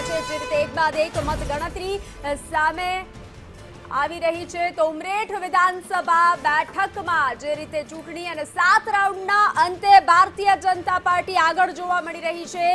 છે, જે રીતે એક બાદ એક મતગણતરી સામે આવી રહી છે. તો ઉમરેઠ વિધાનસભા બેઠકમાં જે રીતે ચૂંટણી અને 7 રાઉન્ડના અંતે ભારતીય જનતા પાર્ટી આગળ જોવા મળી રહી છે.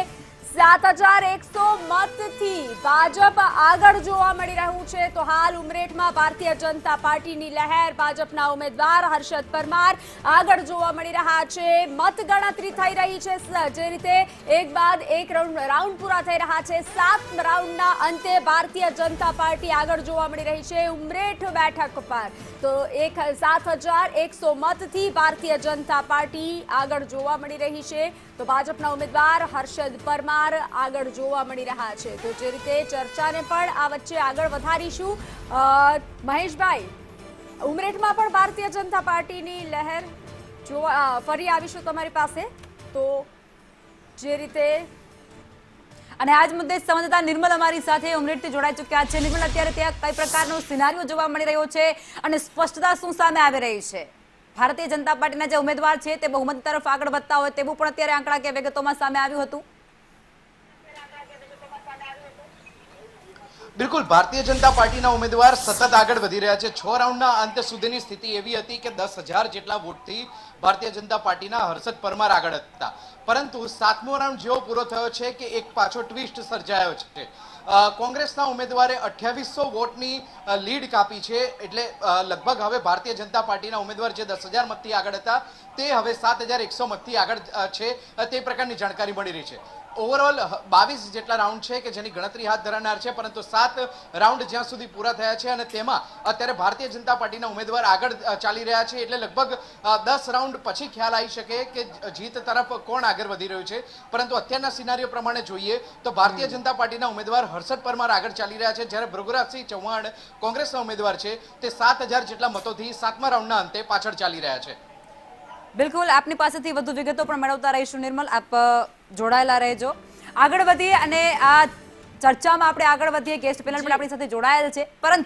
7100 મતથી ભાજપ આગળ જોવા મળી રહ્યું છે. તો હાલ ઉમરેઠમાં ભારતીય જનતા પાર્ટીની લહેર, ભાજપના ઉમેદવાર હર્ષદ પરમાર આગળ જોવા મળી રહ્યા છે. મતગણતરી થઈ રહી છે, જે રીતે એક બાદ એક રાઉન્ડ પૂરા થઈ રહ્યા છે. 7 રાઉન્ડના અંતે ભારતીય જનતા પાર્ટી આગળ જોવા મળી રહી છે ઉમરેઠ બેઠક પર. તો 7100 મતથી ભારતીય જનતા પાર્ટી આગળ જોવા મળી રહી છે. તો ભાજપના ઉમેદવાર હર્ષદ પરમાર આગળ જોવા મળી રહ્યા છે. તો જે રીતે ચર્ચાને પણ આ વચ્ચે આગળ વધારીશું. મહેશભાઈ, ઉમરેઠમાં પણ ભારતીય જનતા પાર્ટીની લહેર જોવા ફરી આવીશું તમારી પાસે. તો જે રીતે અને આજ મુદ્દે સંવાદદાતા નિર્મલ અમારી સાથે ઉમરેઠથી જોડાઈ ચૂક્યા છે. નિર્મલ, અત્યારે ત્યાં કઈ પ્રકારનો સિનારીઓ જોવા મળી રહ્યો છે અને સ્પષ્ટતા શું સામે આવી રહી છે? ભારતીય જનતા પાર્ટીના જે ઉમેદવાર છે તે બહુમત તરફ આગળ વધતા હોય તેવું પણ અત્યારે આંકડાકીય વિગતોમાં સામે આવ્યું હતું. બિલકુલ, ભારતીય જનતા પાર્ટીના ઉમેદવાર સતત આગળ વધી રહ્યા છે. 6 રાઉન્ડના અંત સુધીની સ્થિતિ એવી હતી કે 10,000 જેટલા વોટથી ભારતીય જનતા પાર્ટીના હર્ષદ પરમાર આગળ હતા. પરંતુ 7મો રાઉન્ડ જેવો પૂરો થયો છે કે એક પાછો ટ્વિસ્ટ સર્જાયો છે. કોંગ્રેસના ઉમેદવારે 2800 વોટની લીડ કાપી છે. એટલે લગભગ હવે ભારતીય જનતા પાર્ટીના ઉમેદવાર જે 10,000 મતથી આગળ હતા તે હવે 7,100 મતથી આગળ છે, તે પ્રકારની જાણકારી મળી રહી છે. ઓવરઓલ 22 જેટલા રાઉન્ડ છે કે જેની ગણતરી હાથ ધરાનાર છે, પરંતુ 7 રાઉન્ડ જ્યાં સુધી પૂરા થયા છે અને તેમાં અત્યારે ભારતીય જનતા પાર્ટીના ઉમેદવાર આગળ ચાલી રહ્યા છે. એટલે લગભગ 10 રાઉન્ડ પછી ખ્યાલ આવી શકે કે જીત તરફ કોણ આગળ વધી રહ્યું છે. પરંતુ અત્યારના સિનારીઓ પ્રમાણે જોઈએ તો ભારતીય જનતા પાર્ટીના ઉમેદવાર હર્ષદ પરમાર આગળ ચાલી રહ્યા છે, જ્યારે ભૃગુરાજસિંહ ચૌહાણ કોંગ્રેસના ઉમેદવાર છે તે 7000 જેટલા મતોથી 7મા રાઉન્ડના અંતે પાછળ ચાલી રહ્યા છે. બિલકુલ, આપની પાસેથી વધુ વિગતો પણ મેળવતા રહીશું. નિર્મલ, આપ જોડાયેલા રહેજો. આગળ વધીએ અને આ ચર્ચામાં આપણે આગળ વધીએ. ગેસ્ટ પેનલ પણ આપણી સાથે જોડાયેલ છે, પરંતુ